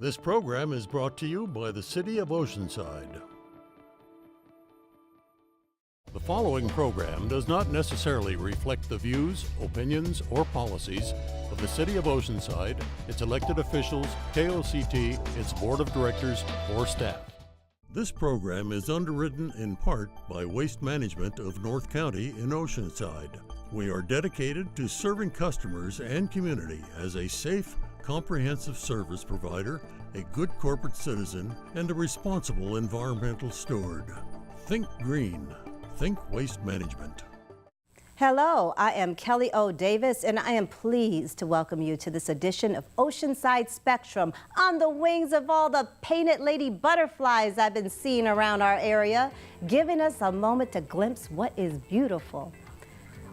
This program is brought to you by the City of Oceanside. The following program does not necessarily reflect the views, opinions, or policies of the City of Oceanside, its elected officials, KOCT, its Board of Directors, or staff. This program is underwritten in part by Waste Management of North County in Oceanside. We are dedicated to serving customers and community as a safe, comprehensive service provider, a good corporate citizen, and a responsible environmental steward. Think green. Think Waste Management. Hello, I am Kelly O. Davis, and I am pleased to welcome you to this edition of Oceanside Spectrum on the wings of all the painted lady butterflies I've been seeing around our area, giving us a moment to glimpse what is beautiful.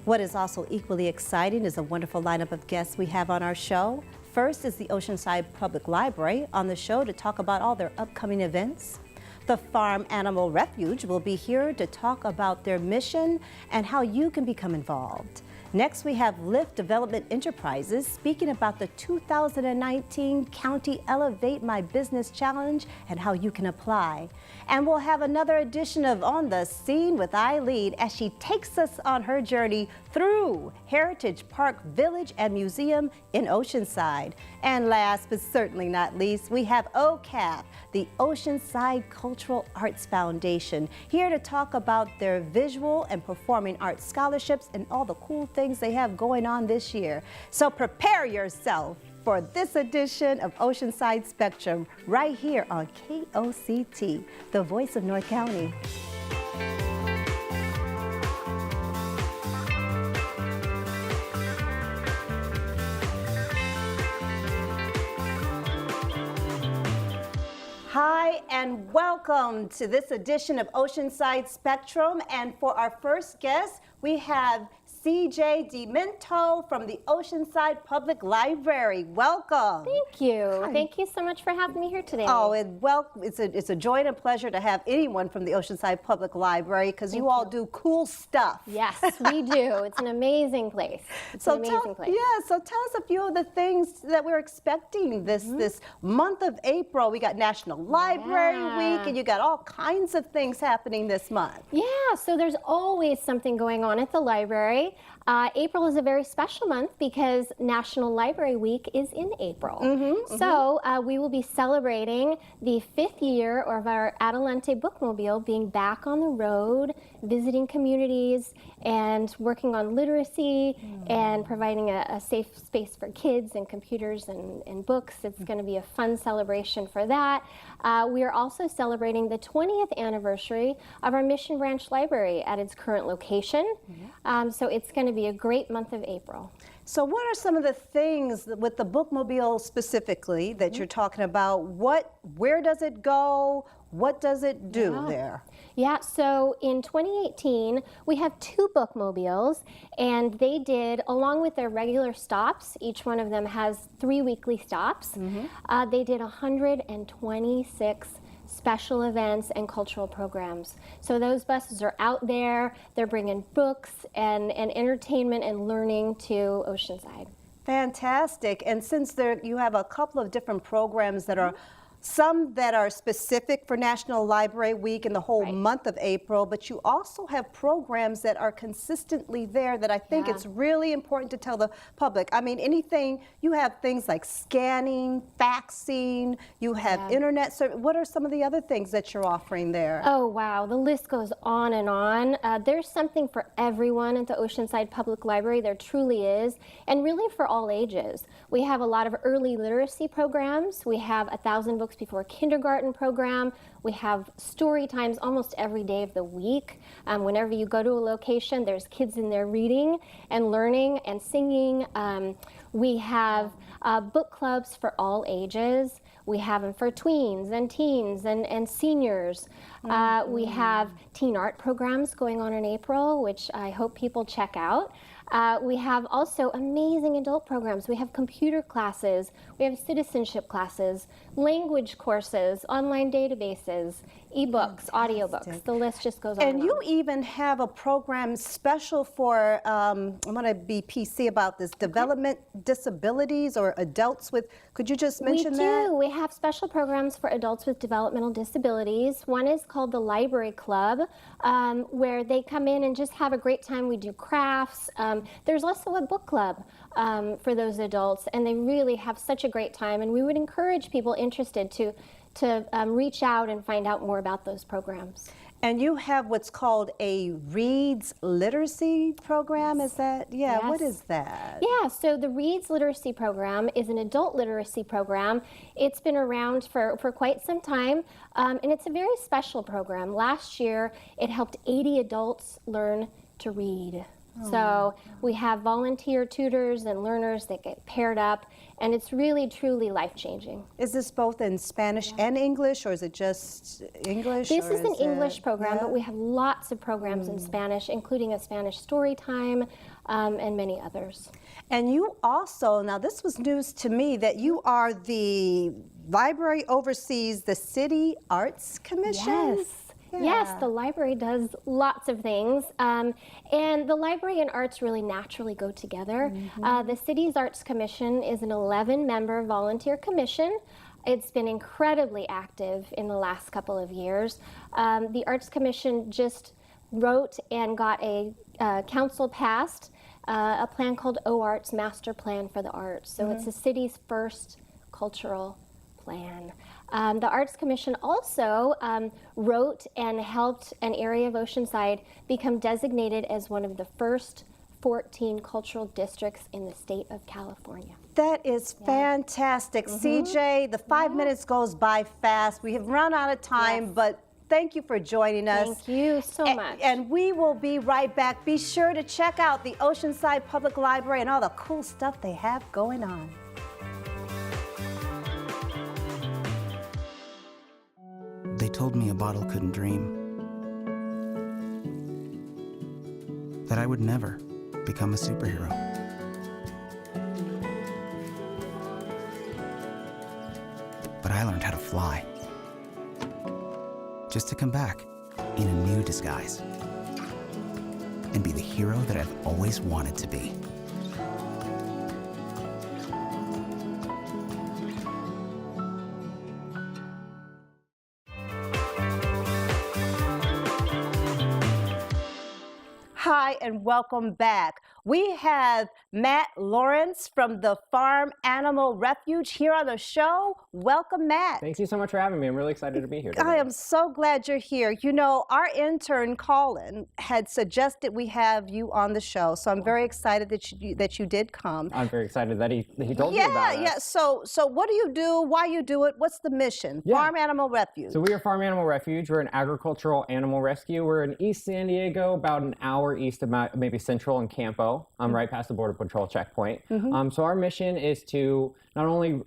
What is also equally exciting is a wonderful lineup of guests we have on our show. First is the Oceanside Public Library on the show to talk about all their upcoming events. The Farm Animal Refuge will be here to talk about their mission and how you can become involved. Next, we have Lift Development Enterprises speaking about the 2019 County Elevate My Business Challenge and how you can apply. And we'll have another edition of On the Scene with Eileen as she takes us on her journey through Heritage Park Village and Museum in Oceanside. And last but certainly not least, we have KOCT, the Oceanside Cultural Arts Foundation, here to talk about their visual and performing arts scholarships and all the cool things they have going on this year. So prepare yourself for this edition of Oceanside Spectrum right here on KOCT, the voice of North County. Hi, and welcome to this edition of Oceanside Spectrum. And for our first guest, we have CJ DeMento from the Oceanside Public Library. Welcome. Thank you. Hi. Thank you so much for having me here today. Oh, it's a joy and a pleasure to have anyone from the Oceanside Public Library because you all do cool stuff. Yes, we do. It's an amazing place. It's an amazing place. Yeah, so tell us a few of the things that we're expecting this month of April. We got National Library Week, and you got all kinds of things happening this month. Yeah, so there's always something going on at the library. April is a very special month because National Library Week is in April. So we will be celebrating the 5th year of our Adelante Bookmobile being back on the road, visiting communities and working on literacy and providing a safe space for kids and computers and books. It's going to be a fun celebration for that. We are also celebrating the 20th anniversary of our Mission Branch Library at its current location. So it's going to be a great month of April. So what are some of the things with the Bookmobile specifically that you're talking about? Where does it go? What does it do there? Yeah, so in 2018, we have 2 bookmobiles, and they did, along with their regular stops, each one of them has 3 weekly stops, they did 126 special events and cultural programs. So those buses are out there, they're bringing books and entertainment and learning to Oceanside. Fantastic. And since you have a couple of different programs that are some that are specific for National Library Week and the whole month of April, but you also have programs that are consistently there that I think it's really important to tell the public. I mean, you have things like scanning, faxing, you have internet service. What are some of the other things that you're offering there? Oh, wow. The list goes on and on. There's something for everyone at the Oceanside Public Library. There truly is, and really for all ages. We have a lot of early literacy programs. We have 1,000 Books Before Kindergarten program. We have story times almost every day of the week. Whenever you go to a location, there's kids in there reading and learning and singing. We have book clubs for all ages. We have them for tweens and teens and seniors. We have teen art programs going on in April, which I hope people check out. We have also amazing adult programs. We have computer classes, we have citizenship classes, language courses, online databases, ebooks, audiobooks. The list just goes on. And you even have a program special for, I'm going to be PC about this, development disabilities or adults with, could you just mention that? We do. We have special programs for adults with developmental disabilities. One is called the Library Club, where they come in and just have a great time. We do crafts. There's also a book club for those adults, and they really have such a great time. And we would encourage people interested to reach out and find out more about those programs. And you have what's called a Reads Literacy program, is that? Yeah, Yes. What is that? Yeah, so the Reads Literacy program is an adult literacy program. It's been around for quite some time, and it's a very special program. Last year, it helped 80 adults learn to read. So we have volunteer tutors and learners that get paired up, and it's really, truly life-changing. Is this both in Spanish and English, or is it just English? This or is an English program, yeah? but we have lots of programs in Spanish, including a Spanish story time and many others. And you also, now this was news to me, that you are the library oversees the City Arts Commission? Yes. Yes, the library does lots of things, and the library and arts really naturally go together. The city's Arts Commission is an 11-member volunteer commission. It's been incredibly active in the last couple of years. The Arts Commission just wrote and got a council passed a plan called OArts, Master Plan for the Arts. So it's the city's first cultural plan. The Arts Commission also wrote and helped an area of Oceanside become designated as one of the first 14 cultural districts in the state of California. That is fantastic. CJ, the 5 minutes goes by fast. We have run out of time, but thank you for joining us. Thank you so much. And we will be right back. Be sure to check out the Oceanside Public Library and all the cool stuff they have going on. They told me a bottle couldn't dream, that I would never become a superhero. But I learned how to fly, just to come back in a new disguise and be the hero that I've always wanted to be. Hi, and welcome back. We have Matt Lawrence from the Farm Animal Refuge here on the show. Welcome, Matt. Thank you so much for having me. I'm really excited to be here today. I am so glad you're here. You know, our intern, Colin, had suggested we have you on the show, so I'm very excited that you did come. I'm very excited that he told me about it. Yeah. So what do you do? Why you do it? What's the mission? Yeah. Farm Animal Refuge. So we are Farm Animal Refuge. We're an agricultural animal rescue. We're in East San Diego, about an hour east of maybe Central and Campo, right past the Border Patrol checkpoint. So our mission is to not only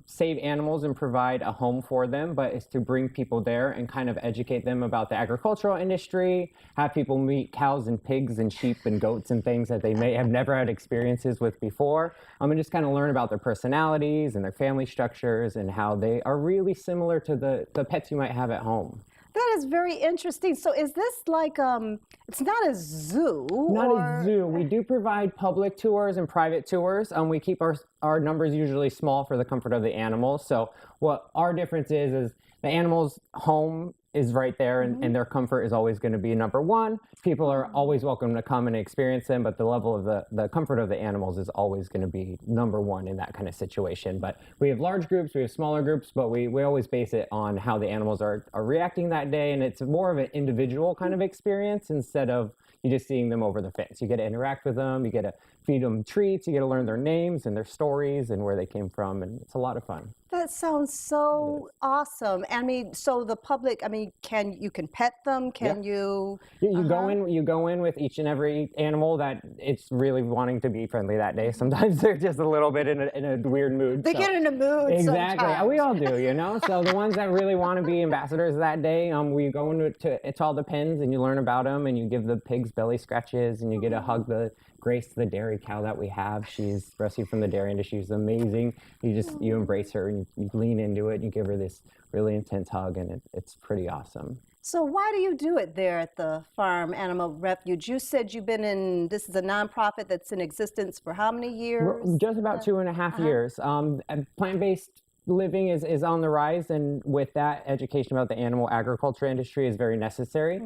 save animals and provide a home for them, but it's to bring people there and kind of educate them about the agricultural industry, have people meet cows and pigs and sheep and goats and things that they may have never had experiences with before, and just kind of learn about their personalities and their family structures and how they are really similar to the pets you might have at home. That is very interesting. So is this like, it's not a zoo? Not a zoo. We do provide public tours and private tours. We keep our numbers usually small for the comfort of the animals. So what our difference is the animal's home is right there, and their comfort is always going to be number one. People are always welcome to come and experience them, but the level of the comfort of the animals is always going to be number one in that kind of situation. But we have large groups, we have smaller groups, but we always base it on how the animals are reacting that day, and it's more of an individual kind of experience instead of you just seeing them over the fence. You get to interact with them, you get to feed them treats, you get to learn their names and their stories and where they came from, and it's a lot of fun. That sounds so awesome. I mean, so the public, I mean, you can pet them? Can you? You go in with each and every animal that it's really wanting to be friendly that day. Sometimes they're just a little bit in a weird mood. They get in a mood. Exactly. Sometimes. We all do, you know. So the ones that really want to be ambassadors that day, we go into all the pens and you learn about them, and you give the pigs belly scratches, and you get to hug the Grace, the dairy cow that we have, she's rescued from the dairy industry. She's amazing. You embrace her and you lean into it and you give her this really intense hug, and it's pretty awesome. So why do you do it there at the Farm Animal Refuge? You said you've been in, this is a nonprofit that's in existence for how many years? Just about 2.5 years. Plant-based living is on the rise, and with that, education about the animal agriculture industry is very necessary.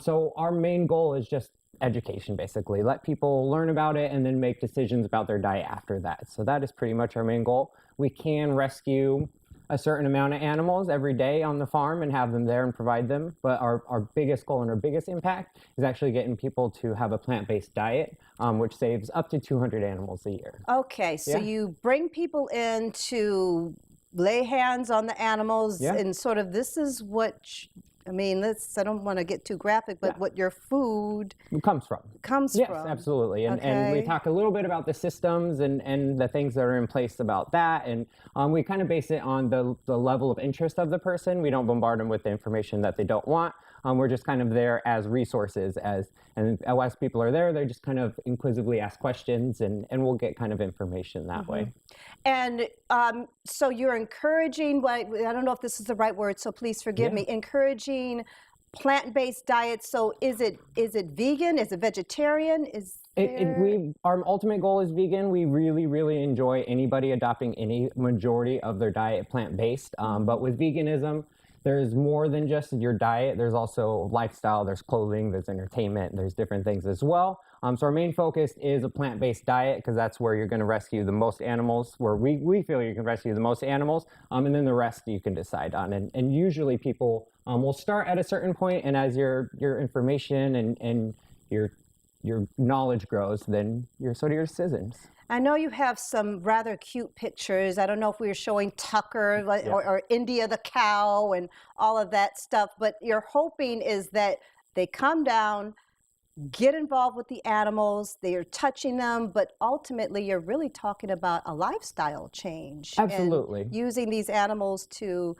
So our main goal is just education, basically. Let people learn about it and then make decisions about their diet after that. So that is pretty much our main goal. We can rescue a certain amount of animals every day on the farm and have them there and provide them. But our biggest goal and our biggest impact is actually getting people to have a plant-based diet, which saves up to 200 animals a year. Okay, so you bring people in to lay hands on the animals and sort of, this is what, I mean, I don't want to get too graphic, but what your food comes from. Yes, Absolutely. And we talk a little bit about the systems and the things that are in place about that. And we kind of base it on the level of interest of the person. We don't bombard them with the information that they don't want. We're just kind of there as resources, and as people are there, they just kind of inquisitively ask questions, and we'll get kind of information that way. And so you're encouraging, I don't know if this is the right word, so please forgive me, encouraging plant-based diets. So is it vegan? Is it vegetarian? Our ultimate goal is vegan. We really, really enjoy anybody adopting any majority of their diet plant-based. But with veganism, there's more than just your diet. There's also lifestyle, there's clothing, there's entertainment, there's different things as well. So our main focus is a plant-based diet, because that's where you're going to rescue the most animals, where we feel you can rescue the most animals, and then the rest you can decide on. And usually people will start at a certain point, and as your information and your knowledge grows, then your decisions. I know you have some rather cute pictures. I don't know if we were showing Tucker or India the cow and all of that stuff, but you're hoping is that they come down, get involved with the animals, they're touching them, but ultimately you're really talking about a lifestyle change. Absolutely. And using these animals to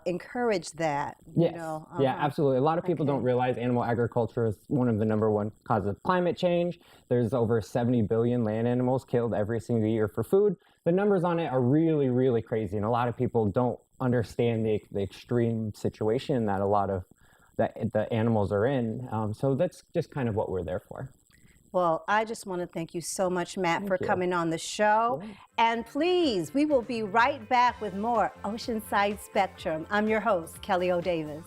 encourage that. Yes. Yeah, absolutely. A lot of people don't realize animal agriculture is one of the #1 causes of climate change. There's over 70 billion land animals killed every single year for food. The numbers on it are really, really crazy, and a lot of people don't understand the extreme situation that a lot of the animals are in. So that's just kind of what we're there for. Well, I just want to thank you so much, Matt, for coming on the show. And please, we will be right back with more Oceanside Spectrum. I'm your host, Kelly O. Davis.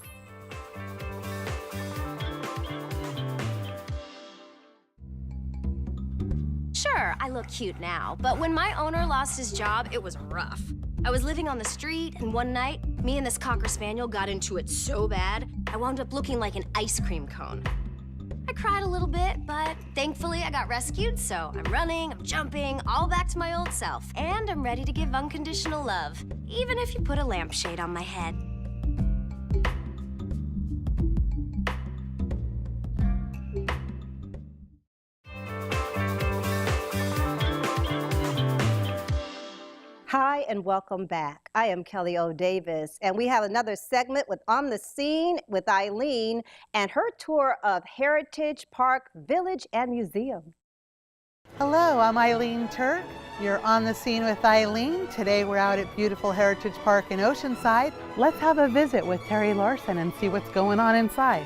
Sure, I look cute now, but when my owner lost his job, it was rough. I was living on the street, and one night, me and this Cocker Spaniel got into it so bad, I wound up looking like an ice cream cone. I cried a little bit, but thankfully I got rescued, so I'm running, I'm jumping, all back to my old self, and I'm ready to give unconditional love, even if you put a lampshade on my head. Hi, and welcome back. I am Kelly O. Davis, and we have another segment with On the Scene with Eileen and her tour of Heritage Park, Village, and Museum. Hello, I'm Eileen Turk. You're On the Scene with Eileen. Today we're out at beautiful Heritage Park in Oceanside. Let's have a visit with Terry Larson and see what's going on inside.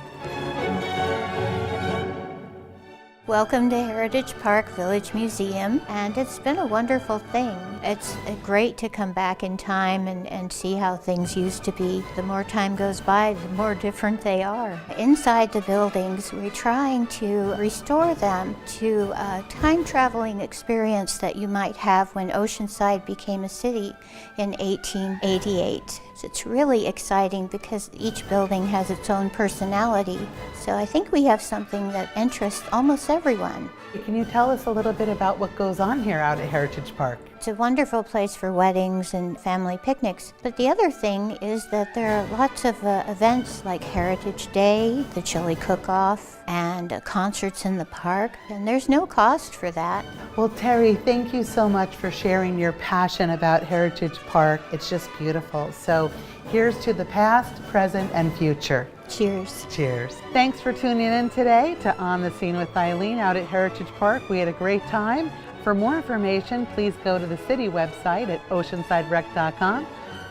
Welcome to Heritage Park Village Museum, and it's been a wonderful thing. It's great to come back in time and see how things used to be. The more time goes by, the more different they are. Inside the buildings, we're trying to restore them to a time-traveling experience that you might have when Oceanside became a city in 1888. So it's really exciting because each building has its own personality. So I think we have something that interests almost everyone. Can you tell us a little bit about what goes on here out at Heritage Park? It's a wonderful place for weddings and family picnics. But the other thing is that there are lots of events like Heritage Day, the chili cook-off, and concerts in the park. And there's no cost for that. Well, Terry, thank you so much for sharing your passion about Heritage Park. It's just beautiful. So here's to the past, present, and future. Cheers. Cheers. Thanks for tuning in today to On the Scene with Eileen out at Heritage Park. We had a great time. For more information, please go to the city website at oceansiderec.com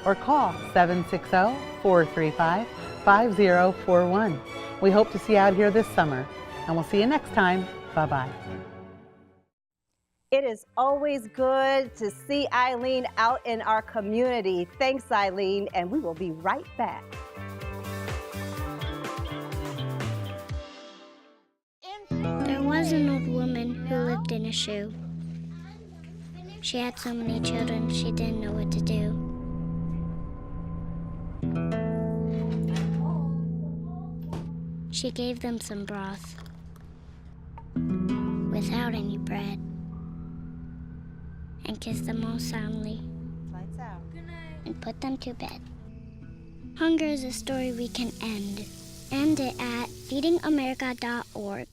or call 760-435-5041. We hope to see you out here this summer, and we'll see you next time. Bye-bye. It is always good to see Eileen out in our community. Thanks, Eileen, and we will be right back. There was an old woman who lived in a shoe. She had so many children, she didn't know what to do. She gave them some broth without any bread and kissed them all soundly and put them to bed. Hunger is a story we can end. End it at feedingamerica.org.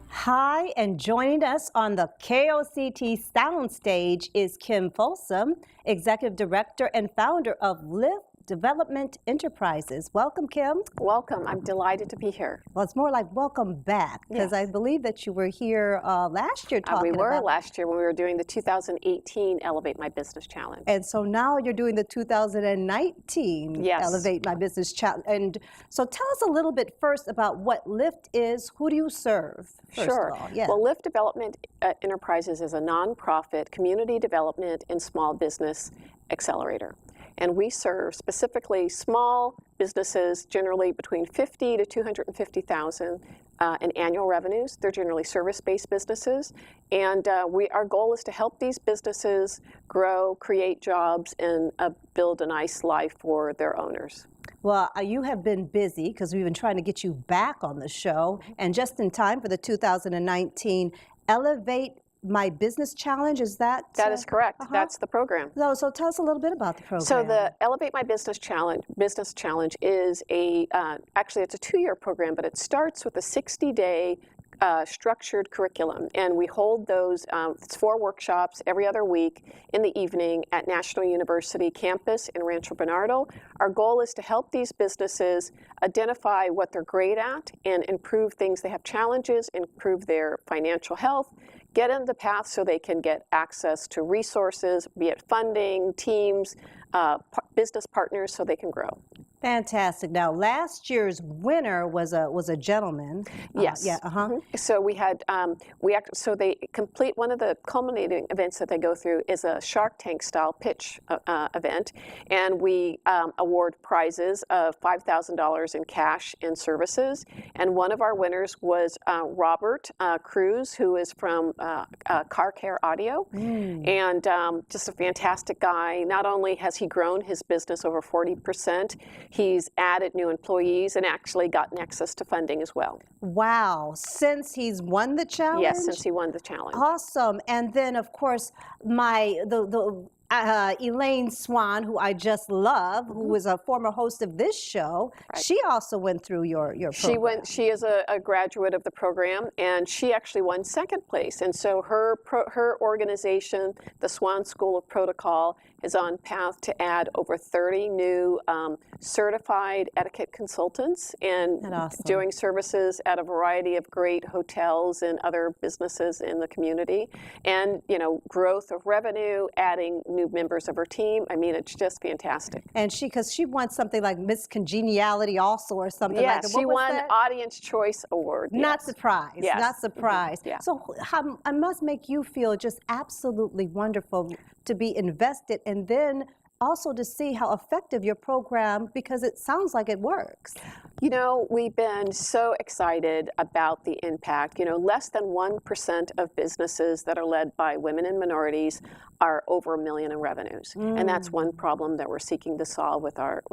Hi, and joining us on the KOCT soundstage is Kim Folsom, Executive Director and founder of Lift Development Enterprises. Welcome, Kim. Welcome. I'm delighted to be here. Well, it's more like welcome back, because I believe that you were here last year talking about... We were last year when we were doing the 2018 Elevate My Business Challenge. And so now you're doing the 2019 Elevate My Business Challenge. And so tell us a little bit first about what Lift is. Who do you serve? Sure. Well, Lift Development Enterprises is a nonprofit community development and small business accelerator. And we serve specifically small businesses, generally between 50 to 250,000 in annual revenues. They're generally service-based businesses. And our goal is to help these businesses grow, create jobs, and build a nice life for their owners. Well, you have been busy because we've been trying to get you back on the show. And just in time for the 2019 Elevate My Business Challenge, is that? That is correct. That's the program. So tell us a little bit about the program. So the Elevate My Business Challenge is actually it's a 2-year program, but it starts with a 60-day structured curriculum, and we hold those, it's 4 workshops every other week in the evening at National University campus in Rancho Bernardo. Our goal is to help these businesses identify what they're great at and improve things. They have challenges, improve their financial health, get in the path so they can get access to resources, be it funding, teams, business partners, so they can grow. Fantastic. Now, last year's winner was a gentleman. Yes. So we had so they complete one of the culminating events that they go through is a Shark Tank style pitch event, and we award prizes of $5,000 in cash and services. And one of our winners was Robert Cruz, who is from Car Care Audio, and just a fantastic guy. Not only has he grown his business over 40%, he's added new employees and actually gotten access to funding as well. Wow, since he's won the challenge? Yes, since he won the challenge. Awesome. And then, of course, Elaine Swan, who I just love, who was a former host of this show, she also went through your program. She is a graduate of the program, and she actually won 2nd place. And so her organization, the Swan School of Protocol, is on path to add over 30 new certified etiquette consultants and doing services at a variety of great hotels and other businesses in the community. And, growth of revenue, adding new members of her team. I mean, it's just fantastic. And because she won something like Miss Congeniality also or something like that. Yes, she won Audience Choice Award. Not surprised. Yes. Not surprised. Yeah. So I must make you feel just absolutely wonderful to be invested, and then also to see how effective your program, because it sounds like it works. We've been so excited about the impact. Less than 1% of businesses that are led by women and minorities are over $1 million in revenues, and that's one problem that we're seeking to solve with our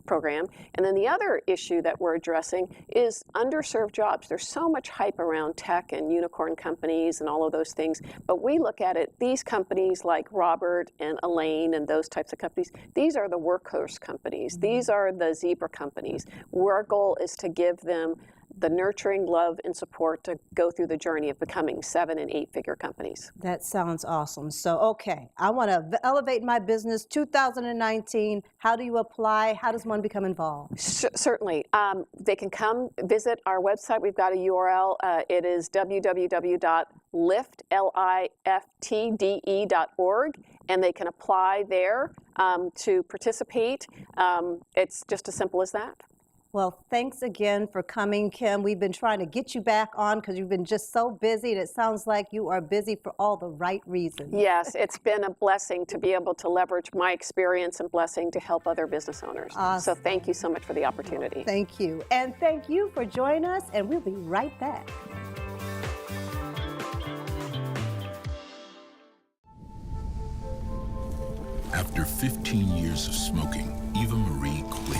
program. And then the other issue that we're addressing is underserved jobs. There's so much hype around tech and unicorn companies and all of those things, but we look at it, these companies like Robert and Elaine and those types of companies, these are the workhorse companies. These are the zebra companies. Our goal is to give them the nurturing, love, and support to go through the journey of becoming 7- and 8-figure companies. That sounds awesome. So, okay, I want to elevate my business 2019. How do you apply? How does one become involved? Certainly. They can come visit our website. We've got a URL. It is www.liftde.org, and they can apply there to participate. It's just as simple as that. Well, thanks again for coming, Kim. We've been trying to get you back on because you've been just so busy, and it sounds like you are busy for all the right reasons. Yes, it's been a blessing to be able to leverage my experience and blessing to help other business owners. Awesome. So thank you so much for the opportunity. Thank you. And thank you for joining us, and we'll be right back. After 15 years of smoking, Eva Marie quit.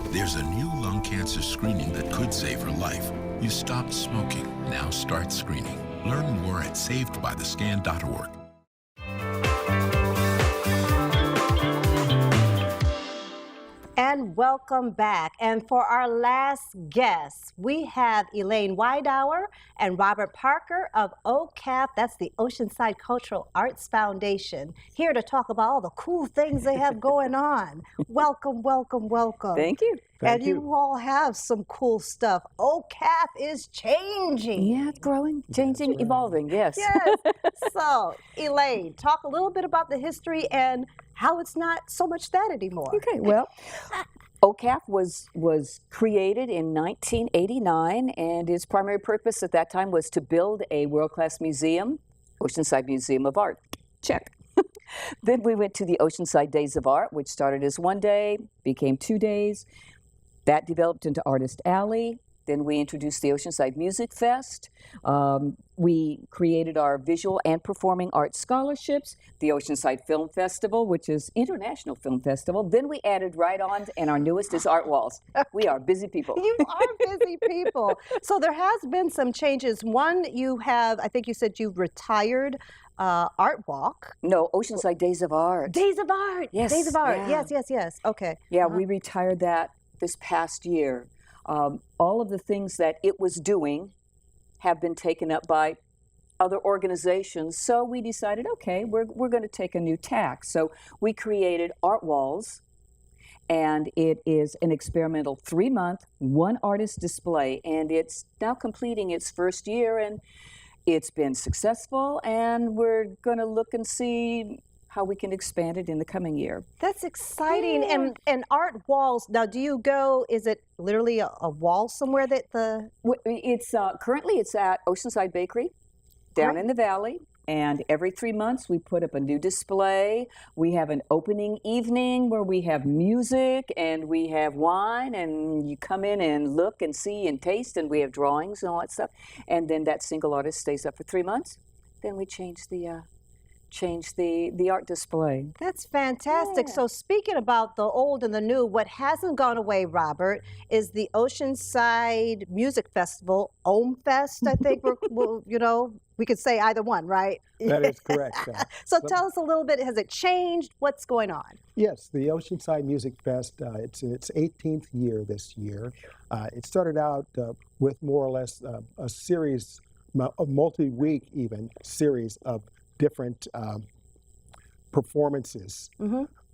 There's a new lung cancer screening that could save her life. You stopped smoking. Now start screening. Learn more at savedbythescan.org. And welcome back. And for our last guest, we have Elaine and Robert Parker of OCAF, that's the Oceanside Cultural Arts Foundation, here to talk about all the cool things they have going on. Welcome, welcome, welcome. Thank you. And you all have some cool stuff. OCAF is changing. Yeah, it's growing, changing, evolving, yes. Yes. So, Elaine, talk a little bit about the history and how it's not so much that anymore. Okay, well, OCAF was created in 1989, and its primary purpose at that time was to build a world-class museum, Oceanside Museum of Art. Check. Then we went to the Oceanside Days of Art, which started as 1 day, became 2 days. That developed into Artist Alley. Then we introduced the Oceanside Music Fest. We created our visual and performing arts scholarships, the Oceanside Film Festival, which is International Film Festival. Then we added right on, and our newest is Art Walls. We are busy people. You are busy people. So there has been some changes. One, you have, I think you said you retired Art Walk. No, Oceanside Days of Art. Days of Art. Yes. Days of Art. Yeah. Yes. Okay. Yeah, we retired that this past year. All of the things that it was doing have been taken up by other organizations. So we decided, okay, we're going to take a new tack. So we created Art Walls, and it is an experimental 3-month, one artist display, and it's now completing its first year, and it's been successful, and we're going to look and see how we can expand it in the coming year. That's exciting. Yeah. And Art Walls, now do you go, is it literally a wall somewhere that the... It's currently it's at Oceanside Bakery down in the valley, and every 3 months we put up a new display. We have an opening evening where we have music and we have wine, and you come in and look and see and taste, and we have drawings and all that stuff. And then that single artist stays up for 3 months. Then we change the art display. That's fantastic. Yeah. So speaking about the old and the new, what hasn't gone away, Robert, is the Oceanside Music Festival, OMFest, I think we could say either one, right? That is correct. So tell us a little bit, has it changed? What's going on? Yes, the Oceanside Music Fest, it's in its 18th year this year. It started out with more or less a series, a multi-week even series of different performances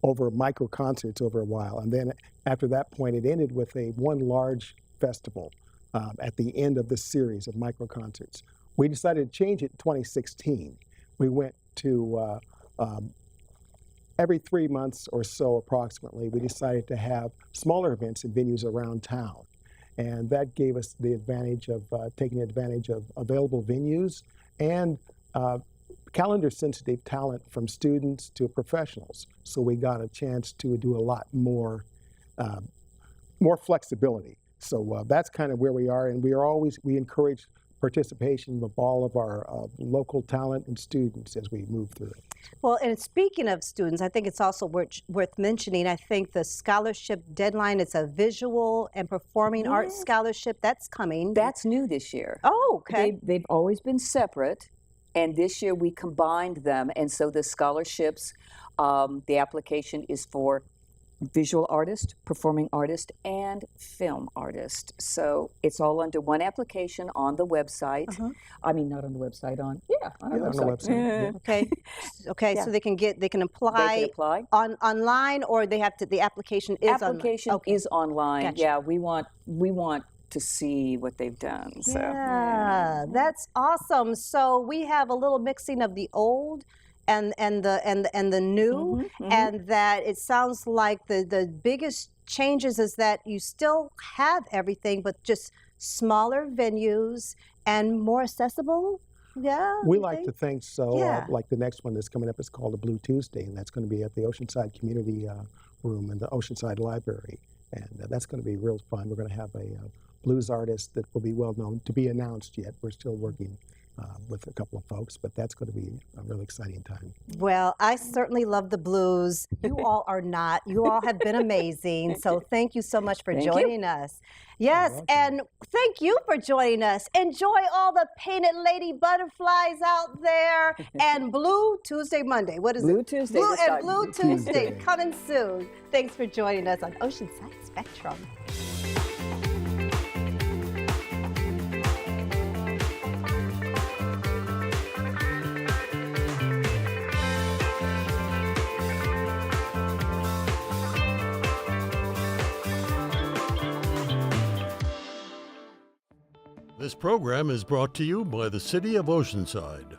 over micro concerts over a while. And then after that point, it ended with one large festival at the end of the series of micro concerts. We decided to change it in 2016. We went to every 3 months or so approximately, we decided to have smaller events in venues around town. And that gave us the advantage of taking advantage of available venues and calendar-sensitive talent from students to professionals. So we got a chance to do a lot more flexibility. So that's kind of where we are, and we encourage participation of all of our local talent and students as we move through it. Well, and speaking of students, I think it's also worth mentioning, I think the scholarship deadline is a visual and performing arts scholarship. That's coming. That's new this year. Oh, okay. They've always been separate, and this year we combined them, and so the scholarships, the application is for visual artist, performing artist, and film artist. So it's all under one application on the website. I mean, not on the website, on our website. Yeah. Okay. Okay. Yeah. So they can apply, online, or the application is application online. is online. Gotcha. Yeah, we want to see what they've done. So Yeah, that's awesome. So we have a little mixing of the old and the new, and that it sounds like the biggest changes is that you still have everything, but just smaller venues and more accessible. Yeah. We like to think so. Yeah. Like the next one that's coming up is called the Blue Tuesday, and that's going to be at the Oceanside Community Room in the Oceanside Library. And that's going to be real fun. We're going to have a blues artist that will be well known, to be announced yet. We're still working with a couple of folks, but that's going to be a really exciting time. Well, I certainly love the blues. You all are not. You all have been amazing. So thank you so much for joining us. Yes, and thank you for joining us. Enjoy all the painted lady butterflies out there. And Blue Tuesday Monday. What is Blue it? Tuesday Blue this and time. Blue Tuesday coming soon. Thanks for joining us on Oceanside Spectrum. This program is brought to you by the City of Oceanside.